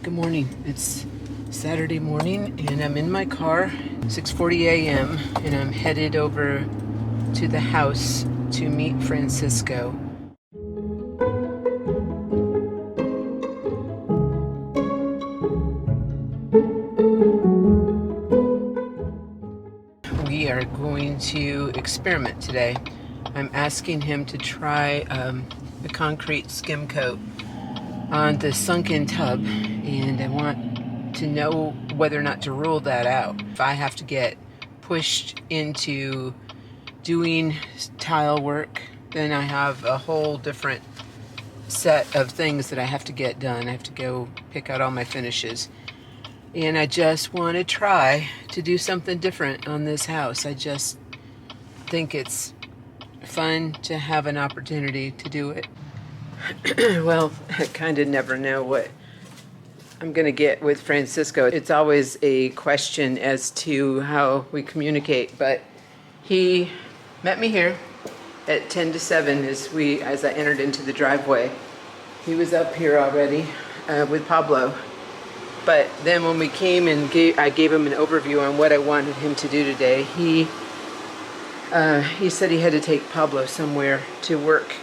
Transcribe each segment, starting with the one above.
Good morning. It's Saturday morning and I'm in my car, 6:40 a.m., and I'm headed over to the house to meet Francisco. We are going to experiment today. I'm asking him to try a concrete skim coat on the sunken tub, and I want to know whether or not to rule that out. If I have to get pushed into doing tile work, then I have a whole different set of things that I have to get done. I have to go pick out all my finishes. And I just want to try to do something different on this house. I just think it's fun to have an opportunity to do it. Well, I kind of never know what I'm going to get with Francisco. It's always a question as to how we communicate, but he met me here at 10 to 7 as I entered into the driveway. He was up here already with Pablo, but then when we came and I gave him an overview on what I wanted him to do today, he said he had to take Pablo somewhere to work,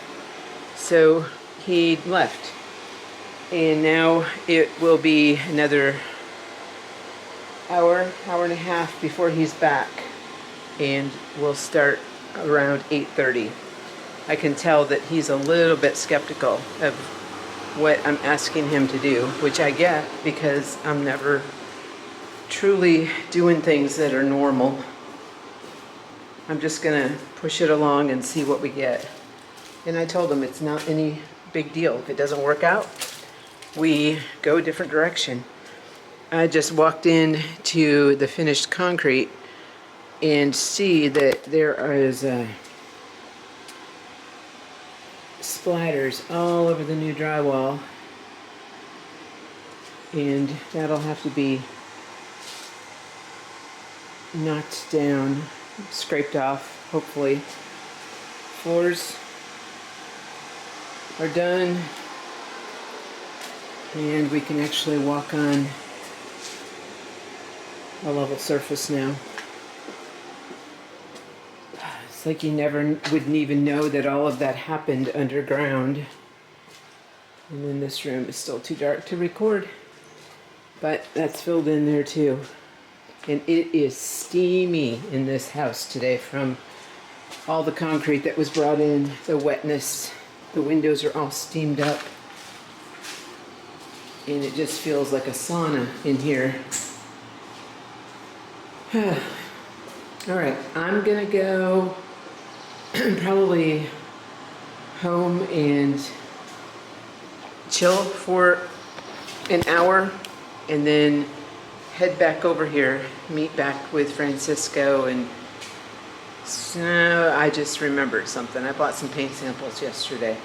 so he left. And now it will be another hour and a half before he's back, and we'll start around 8:30. I can tell that he's a little bit skeptical of what I'm asking him to do, which I get because I'm never truly doing things that are normal. I'm just gonna push it along and see what we get. And I told him it's not any big deal. If it doesn't work out, we go a different direction. I just walked in to the finished concrete and see that there is splatters all over the new drywall, and that'll have to be knocked down, scraped off, hopefully. Floors are done, and we can actually walk on a level surface now. It's like you never wouldn't even know that all of that happened underground. And then this room is still too dark to record, but that's filled in there too. And it is steamy in this house today from all the concrete that was brought in, the wetness. The windows are all steamed up, and it just feels like a sauna in here. All right, I'm gonna go probably home and chill for an hour, and then head back over here, meet back with Francisco. And so I just remembered something. I bought some paint samples yesterday.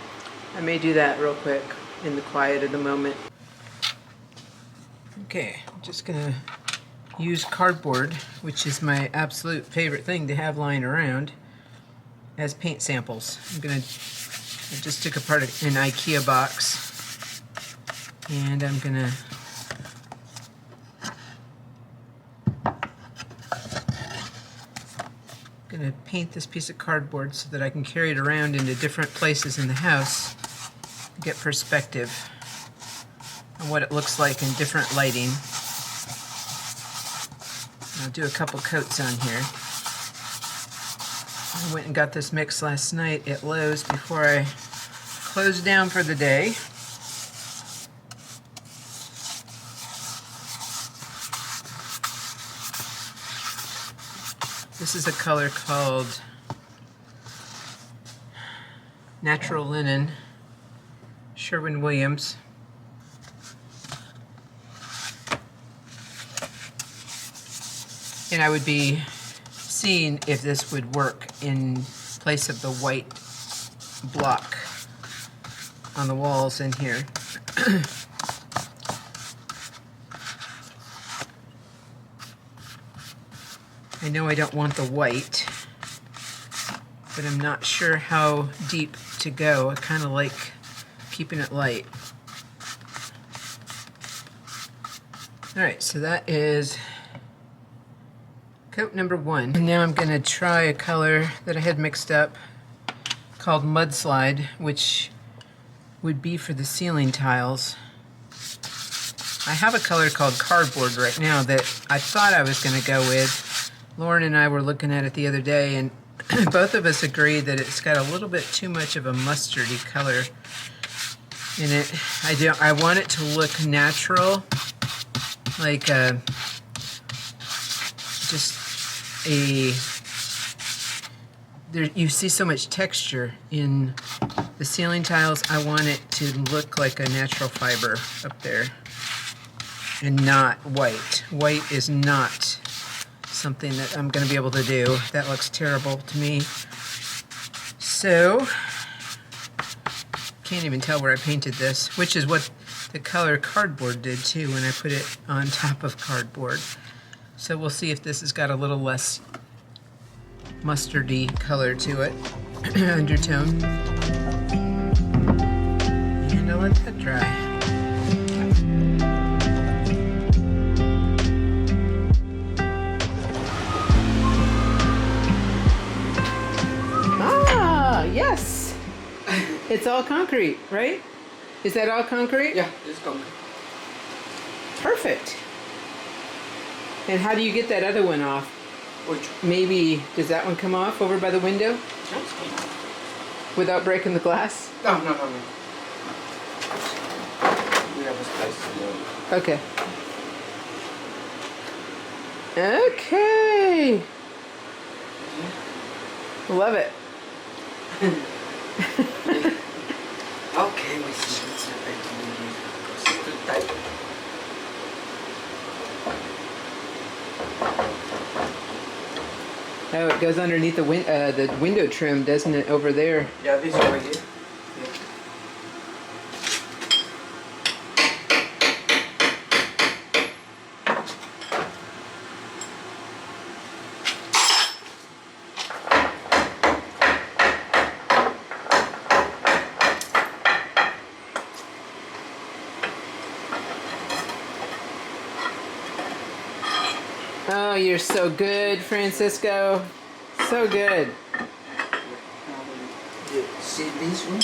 I may do that real quick in the quiet of the moment. Okay, I'm just gonna use cardboard, which is my absolute favorite thing to have lying around, as paint samples. I just took apart an IKEA box, and I'm gonna paint this piece of cardboard so that I can carry it around into different places in the house, get perspective on what it looks like in different lighting. I'll do a couple coats on here. I went and got this mix last night at Lowe's before I closed down for the day. This is a color called Natural Linen, Sherwin-Williams. And I would be seeing if this would work in place of the white block on the walls in here. I know I don't want the white, but I'm not sure how deep to go. I kind of like keeping it light. All right, so that is coat number 1. And now I'm going to try a color that I had mixed up called Mudslide, which would be for the ceiling tiles. I have a color called Cardboard right now that I thought I was going to go with. Lauren and I were looking at it the other day, and both of us agreed that it's got a little bit too much of a mustardy color in it. I want it to look natural, like you see so much texture in the ceiling tiles. I want it to look like a natural fiber up there and not white. White is not something that I'm going to be able to do. That looks terrible to me. So, can't even tell where I painted this, which is what the color Cardboard did too when I put it on top of cardboard. So we'll see if this has got a little less mustardy color to it, undertone. And I'll let that dry. Yes, it's all concrete, right? Is that all concrete? Yeah, it's concrete. Perfect. And how do you get that other one off? Which? Maybe, does that one come off over by the window? That's good. Without breaking the glass? No. We have a space. Okay. Okay. Love it. Okay, we see what's happening because it's too tight. Oh, it goes underneath the window trim, doesn't it, over there? Yeah, this over here. Oh, you're so good, Francisco. So good. You see this one?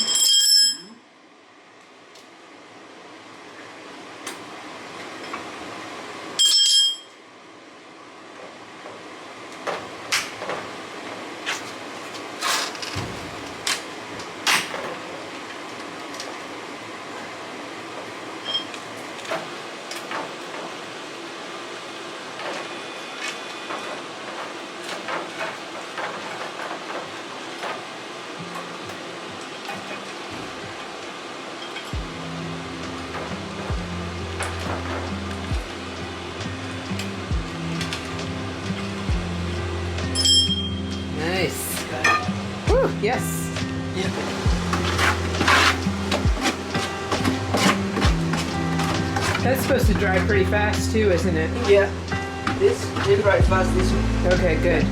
Nice. Whew, yes. Yeah. That's supposed to dry pretty fast too, isn't it? Yeah. This will dry fast, this one. Okay, good.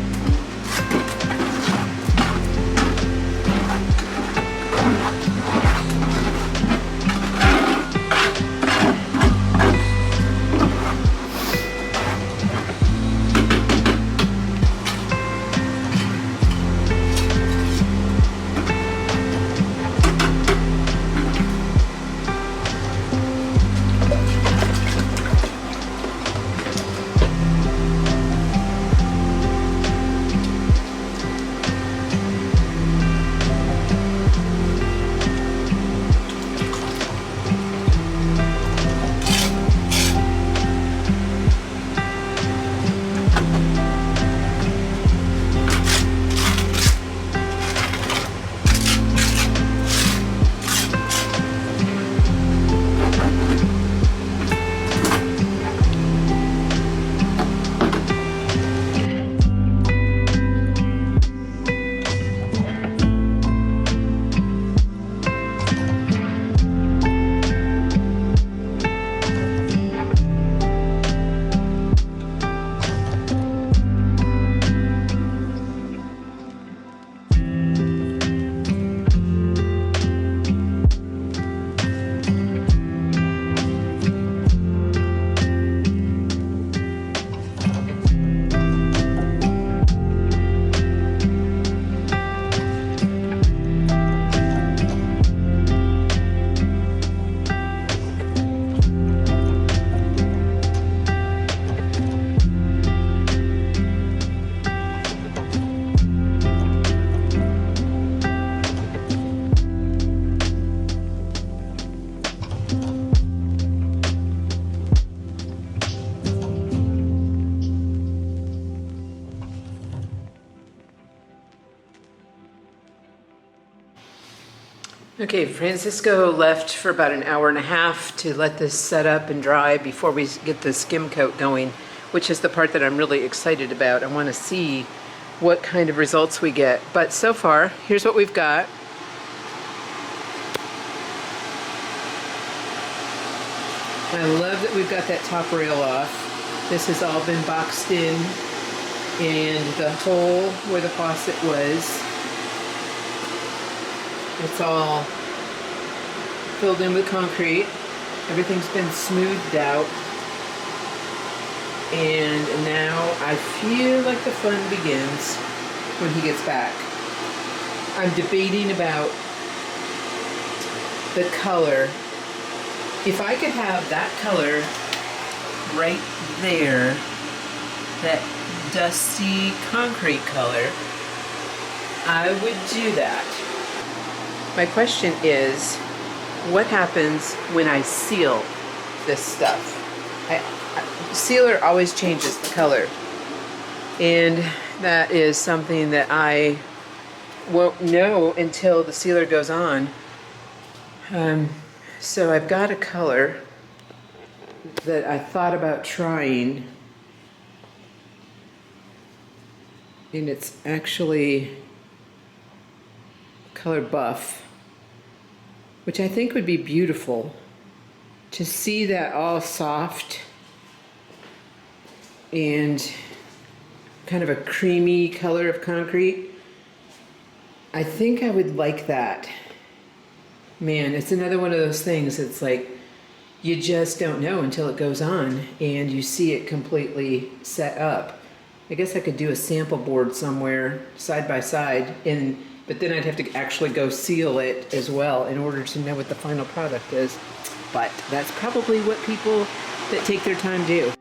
Okay, Francisco left for about an hour and a half to let this set up and dry before we get the skim coat going, which is the part that I'm really excited about. I want to see what kind of results we get. But so far, here's what we've got. I love that we've got that top rail off. This has all been boxed in, and the hole where the faucet was, it's all filled in with concrete. Everything's been smoothed out. And now I feel like the fun begins when he gets back. I'm debating about the color. If I could have that color right there, that dusty concrete color, I would do that. My question is, what happens when I seal this stuff? Sealer always changes the color, and that is something that I won't know until the sealer goes on. So I've got a color that I thought about trying, and it's actually color buff, which I think would be beautiful to see that all soft and kind of a creamy color of concrete. I think I would like that. Man, it's another one of those things. It's like you just don't know until it goes on and you see it completely set up. I guess I could do a sample board somewhere side by side, but then I'd have to actually go seal it as well in order to know what the final product is. But that's probably what people that take their time do.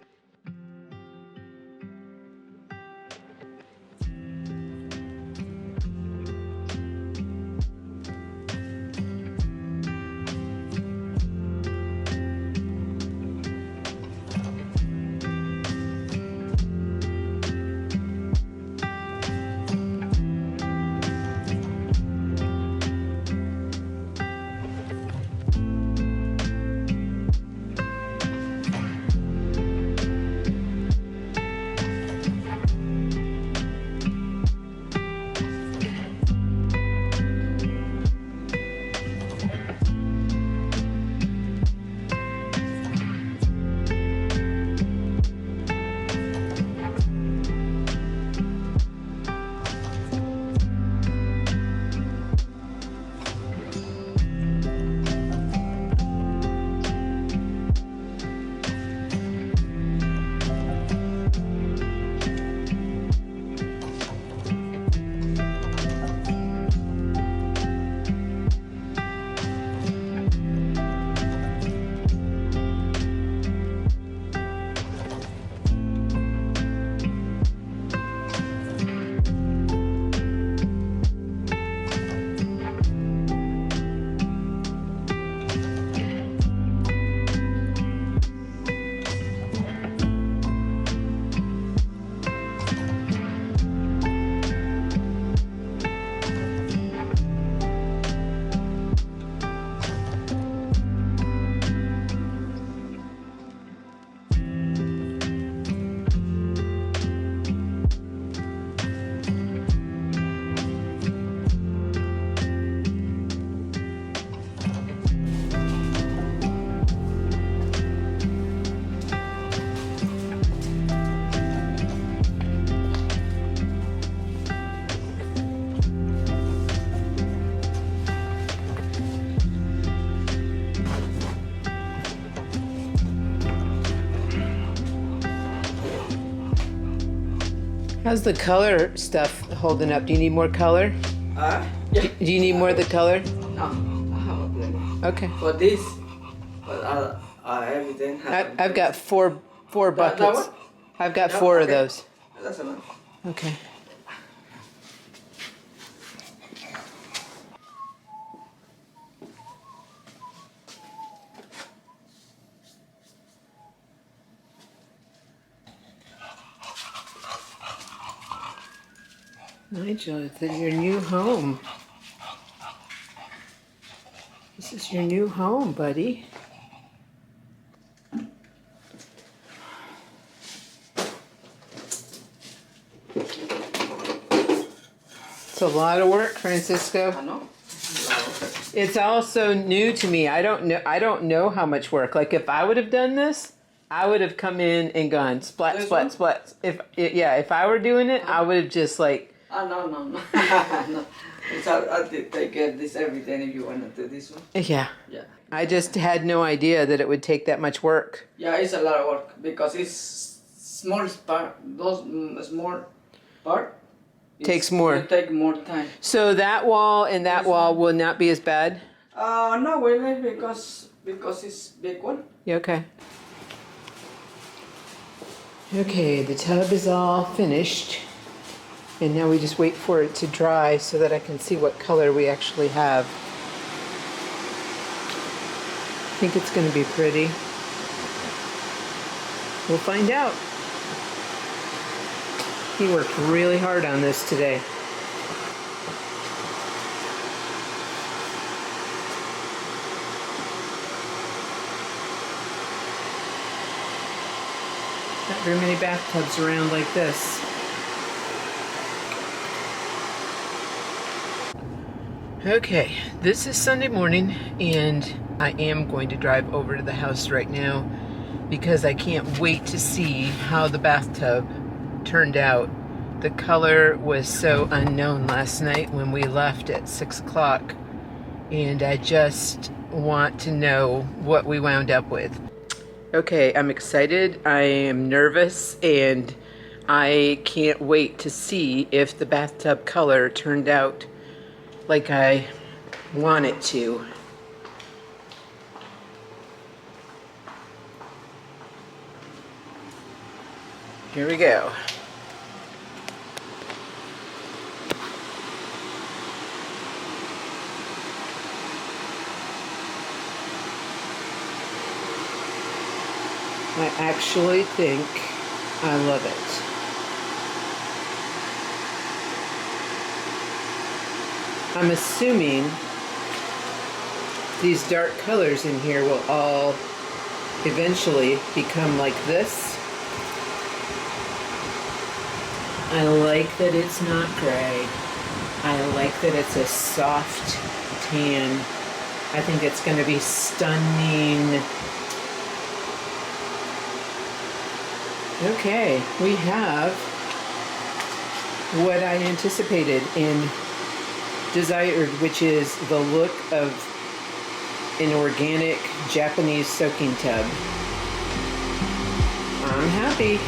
How's the color stuff holding up? Do you need more color? Yeah. Do you need more of the color? No, I have a plan. Okay. For this, but everything has I've got four that buckets. one? I've got Yeah, four of okay. those. That's enough. Okay. Nigel, it's in your new home. There's your new home, buddy. It's a lot of work, Francisco. I know. It's also new to me. I don't know how much work. Like if I would have done this, I would have come in and gone splat, This splat, one? splat. If I were doing it, I would have just like. Oh, no. No. It's I take care of this every day if you want to do this one. Yeah. Yeah. I just had no idea that it would take that much work. Yeah, it's a lot of work because it's small part. Those small part Takes more. It take more time. So that wall and that wall will not be as bad? No, really, because it's big one. Yeah, okay. Okay, the tub is all finished. And now we just wait for it to dry so that I can see what color we actually have. I think it's going to be pretty. We'll find out. He worked really hard on this today. Not very many bathtubs around like this. Okay, this is Sunday morning and I am going to drive over to the house right now because I can't wait to see how the bathtub turned out. The color was so unknown last night when we left at 6 o'clock and I just want to know what we wound up with. Okay, I'm excited, I am nervous, and I can't wait to see if the bathtub color turned out like I want it to. Here we go. I actually think I love it. I'm assuming these dark colors in here will all eventually become like this. I like that it's not gray. I like that it's a soft tan. I think it's going to be stunning. Okay, we have what I anticipated and desired, which is the look of an organic Japanese soaking tub. I'm happy.